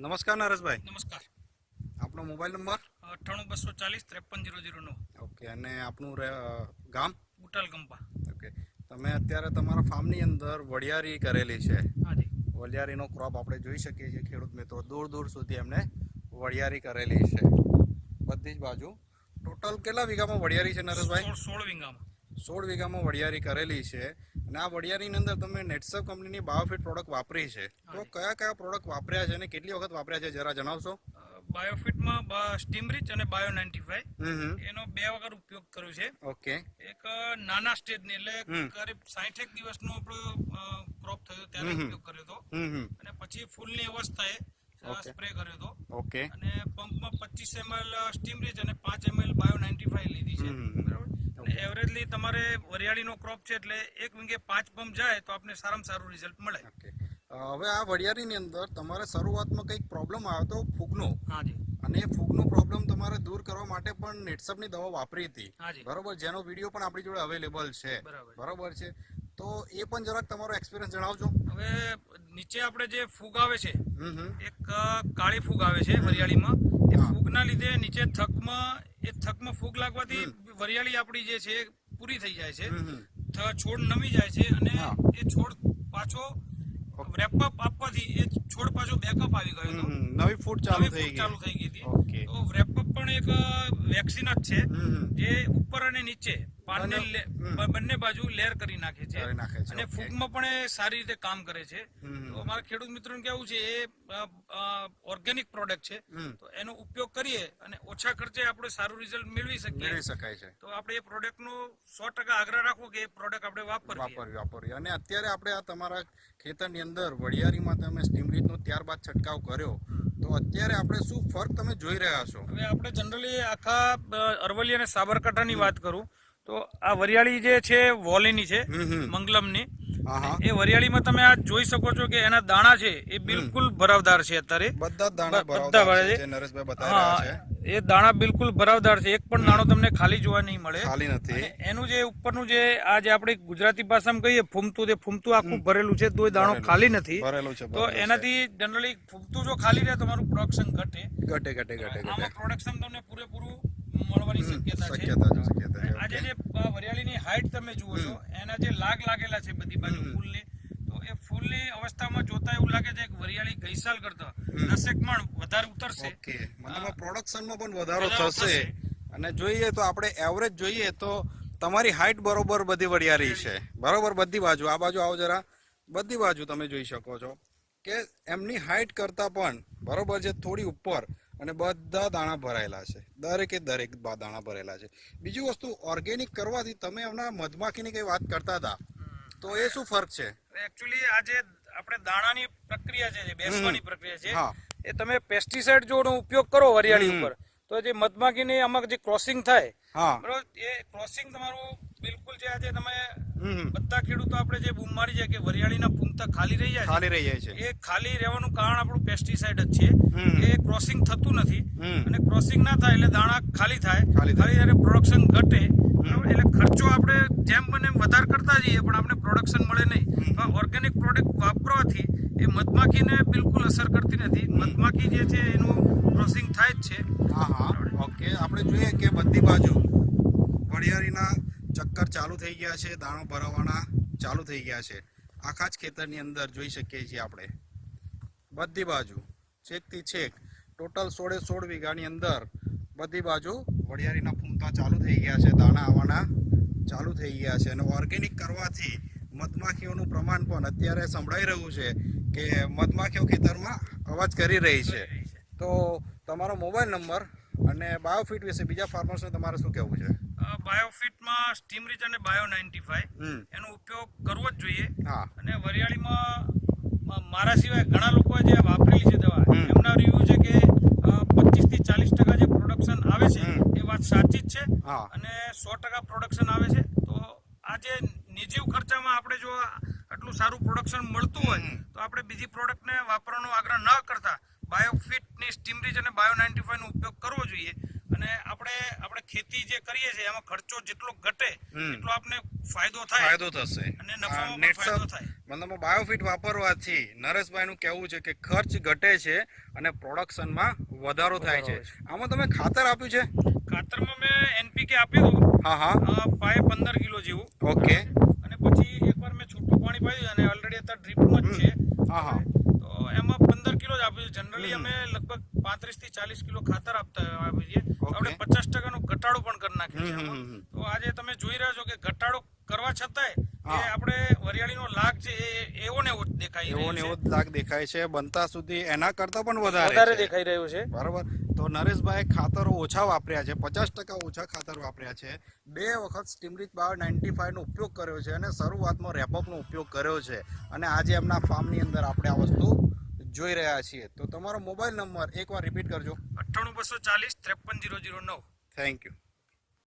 નમસ્કાર નરેશભાઈ, નમસ્કાર. આપનો મોબાઈલ નંબર? 98 240 53 009. ઓકે, અને આપનું ગામ? બુટાલ ગંપા. ઓકે, તમે અત્યારે તમારા ફાર્મની અંદર વડિયારી કરેલી છે. હાજી. વડિયારીનો ક્રોપ આપણે જોઈ શકીએ છીએ. ખેડૂત મિત્રો દૂર દૂર સુધી એમને વડિયારી કરેલી છે, બધી જ બાજુ. ટોટલ કેટલા વીઘામાં વડિયારી છે નરેશભાઈ? 16 વીઘામાં. 16 વીઘામાં વડિયારી કરેલી છે. અને આ વડિયારીની અંદર તમે નેટસપ કંપનીની બાયોફિટ પ્રોડક્ટ વાપરી છે, તો કયા કયા પ્રોડક્ટ વાપર્યા છે અને કેટલી વખત વાપર્યા છે જરા જણાવશો? બાયોફિટમાં સ્ટીમરીચ અને બાયો 95 એનો 2 વખત ઉપયોગ કર્યો છે. ઓકે. એક નાના સ્ટેજની એટલે કરીબ 60 દિવસનો આપણો ક્રોપ થયો ત્યારે ઉપયોગ કર્યો હતો, અને પછી ફૂલની અવસ્થાએ સ્પ્રે કર્યો હતો. ઓકે. અને પંપમાં 25 ml સ્ટીમરીચ અને 5 ml બાયો 95 લીધી છે. બરાબર. એવરેજલી તમારે વરિયાળીનો ક્રોપ છે એટલે એક વીઘે 5 પંપ જાય તો આપણે સારામાં સારું રિઝલ્ટ મળે. હવે આ વડિયારીની અંદર તમારે શરૂઆતમાં કંઈક પ્રોબ્લેમ આવ્યો તો ફૂગનો, હાજી, અને એ ફૂગનો પ્રોબ્લેમ તમારે દૂર કરવા માટે પણ નેટસપની દવા વાપરી હતી, હાજી, બરોબર, જેનો વિડીયો પણ આપણી જોડે અવેલેબલ છે, બરોબર છે. તો એ પણ જરાક તમારો એક્સપિરિયન્સ જણાવજો. હવે નીચે આપણે જે ફૂગ આવે છે, એક કાળી ફૂગ આવે છે વરિયાળીમાં. એ ફૂગના લીધે નીચે થકમાં ફૂગ લાગવાથી વરિયાળી આપણી જે છે પૂરી થઈ જાય છે, છોડ નમી જાય છે, અને એ છોડ પાછો રેપઅપ આપવાથી એ છોડ પાછો બેકઅપ આવી ગયો હતો, નવી ફૂટ ચાલુ થઈ ગઈ હતી. તો રેપઅપ પણ એક વેક્સિન જ છે જે ઉપર અને નીચે પાનને બંને બાજુ લેર કરી નાખે છે, અને ફૂગમાં પણ એ સારી રીતે કામ કરે છે. તો અમારા ખેડૂત મિત્રોને કેવું છે, એ ઓર્ગેનિક પ્રોડક્ટ છે, તો એનો ઉપયોગ કરીએ અને ઓછા ખર્ચે આપણે સારું રિઝલ્ટ મેળવી શકાય છે. તો આપણે એ પ્રોડક્ટનો 100% આગ્રહ રાખવો કે એ પ્રોડક્ટ આપણે વાપરવી. અને અત્યારે આપણે આ તમારા ખેતરની અંદર વડિયારીમાં તમે સ્ટીમરીચનો ત્યારબાદ છંટકાવ કર્યો, તો અત્યારે આપણે શું ફરક તમે જોઈ રહ્યા છો? હવે આપણે જનરલી આખા અરવલ્લી અને સાબરકાંઠાની વાત કરું તો આ વરિયાળી જે છે વોલીની છે, મંગલમની. એ વરિયાળીમાં તમે આ જોઈ શકો છો કે એના દાણા છે એ બિલકુલ ભરાવદાર છે. અત્યારે બધા દાણા ભરાવદાર છે, નરેશભાઈ બતાવી રહ્યા છે. એ દાણા બિલકુલ ભરાવદાર છે, એક પણ દાણો તમને ખાલી જોવા નહીં મળે. ખાલી નથી. એનું જે ઉપરનું જે આ જે આપણે ગુજરાતી ભાષામાં કહીએ ફૂમતું આખું ભરેલું છે, કોઈ દાણો ખાલી નથી ભરેલું છે. તો એનાથી જનરલી ફૂમતું જો ખાલી રહે તમારું પ્રોડક્શન ઘટે. આમાં પ્રોડક્શન તમને પૂરેપૂરું મળવાની શક્યતા છે. આજે જે વરિયાળીની હાઈટ તમે જુઓ છો, એના જે લાગેલા છે બધી બાજુ ફૂલની, તો એ ફૂલની અવસ્થામાં જોતા એવું લાગે છે કે વરિયાળી ગઈ સાલ કરતા 10 મણ વધારે ઉતરશે. મતલબ પ્રોડક્શનમાં પણ વધારો થશે. અને જોઈએ તો આપણે એવરેજ જોઈએ તો તમારી હાઈટ બરોબર બધી વરિયાળી છે, બરોબર, બધી બાજુ. આ બાજુ આવો જરા, બધી બાજુ તમે જોઈ શકો છો કે એમની હાઈટ કરતા પણ બરોબર છે, થોડી ઉપર, અને બધા દાણા ભરાયેલા છે, દરેક દાણા ભરેલા છે. બીજી વસ્તુ, ઓર્ગેનિક કરવાથી તમે એમના મધમાખીની કઈ વાત કરતા હતા, તો એ શું ફરક છે? એકચ્યુઅલી આ જે આપણે દાણાની પ્રક્રિયા છે, બેસવાની પ્રક્રિયા છે, એ તમે પેસ્ટિસાઇડ જો ઉપયોગ કરો વરિયાળી ઉપર, તો જે મધમાખીની આમાં જે ક્રોસિંગ થાય, બરોબર, એ ક્રોસિંગ તમારું બિલકુલ છે. આજે તમે બધા ખેડૂતો આપણે જે બૂમ મારી જાય કે વરિયાળીના ફૂમતા ખાલી રહી જાય છે, એ ખાલી રહેવાનું કારણ આપણું પેસ્ટિસાઇડ જ છે. એ ક્રોસિંગ થતું નથી, અને ક્રોસિંગ ના થાય એટલે દાણા ખાલી થાય, ત્યારે પ્રોડક્શન ઘટે. એટલે ખર્ચો આપણે જેમ બને વધારે કરતા જઈએ પણ આપણે પ્રોડક્શન મળે નહીં. તો ઓર્ગેનિક પ્રોડક્ટ વાપરવાથી એ મધમાખીને બિલકુલ અસર કરતી નથી. મધમાખી જે છે એનું ક્રોસિંગ થાય જ છે. ઓકે, આપણે જોઈએ કે બધી બાજુ વરિયાળીના ચક્કર ચાલુ થઈ ગયા છે, દાણો ભરાવાના ચાલુ થઈ ગયા છે. આખા જ ખેતરની અંદર જોઈ શકીએ છીએ આપણે બધી બાજુ, છેકથી છેક ટોટલ 16 વીઘાની અંદર બધી બાજુ વરિયાળીના ફૂમતા ચાલુ થઈ ગયા છે, દાણા આવવાના ચાલુ થઈ ગયા છે. અને ઓર્ગેનિક કરવાથી મધમાખીઓનું પ્રમાણ પણ અત્યારે સંભળાઈ રહ્યું છે કે મધમાખીઓ ખેતરમાં અવાજ કરી રહી છે. તો તમારો મોબાઈલ નંબર અને બાયોફિટ વિશે બીજા ફાર્મર્સને તમારે શું કહેવું છે? બાયોફિટમાં સ્ટીમરીચ અને બાયો 95 એનો ઉપયોગ કરવો જ જોઈએ. અને વરિયાળીમાં મારા સિવાય ઘણા લોકોએ જે વાપરેલી છે દવા, એમના રિવ્યુ છે કે 25 થી 40% જે પ્રોડક્શન આવે છે એ વાત સાચી જ છે, અને 100% પ્રોડક્શન આવે છે. તો આ જે નિજીવ ખર્ચામાં આપણે જો આટલું સારું પ્રોડક્શન મળતું હોય તો આપણે બીજી પ્રોડક્ટને વાપરવાનો આગ્રહ ન કરતા બાયોફિટની સ્ટીમરીચ અને બાયો 95 નો ઉપયોગ કરવો જોઈએ. અને આપણે ખેતી જે કરીએ છીએ એમાં ખર્ચો જેટલો ઘટે એટલો આપણે ફાયદો થશે, અને નફામાં ફાયદો થાય. મતલબ બાયોફિટ વાપરવાથી નરેશભાઈનું કહેવું છે કે ખર્ચ ઘટે છે અને પ્રોડક્શનમાં વધારો થાય છે. આમાં તમે ખાતર આપ્યું છે? ખાતરમાં મેં NPK આપ્યું હતું. હા 15 કિલો જેવું. ઓકે. અને પછી એકવાર મેં છૂટું પાણી પાયું અને ઓલરેડી અત્યારે ડ્રીપમાં જ છે. તો એમાં 15 કિલો જ આપ્યું છે. જનરલી અમે લગભગ 35 થી 40 કિલો ખાતર આપીએ છીએ. આપણે 50% નો ઘટાડો પણ કરી નાખ્યો છે. તો આજે તમે જોઈ રહ્યા છો કે ઘટાડો કરવા છતાંય એ આપણે વરિયાળીનો લાગ છે એ એવો ને એવો દેખાય એવો ને એવો લાગ દેખાય છે. બનતા સુધી એના કરતા પણ વધારે દેખાઈ રહ્યું છે. બરાબર. તો નરેશભાઈ ખાતરો ઓછા વાપર્યા છે, 50% ઓછા ખાતર વાપર્યા છે. 2 વખત સ્ટીમરીચ બાયો 95 નો ઉપયોગ કર્યો છે અને શરૂઆતમાં રેપઅપનો ઉપયોગ કર્યો છે. અને આજે એમના ફાર્મની અંદર આપણે આ વસ્તુ જોઈ રહ્યા છીએ. તો તમારો મોબાઈલ નંબર એકવાર રિપીટ કરજો. 98 240 53 009. Thank you.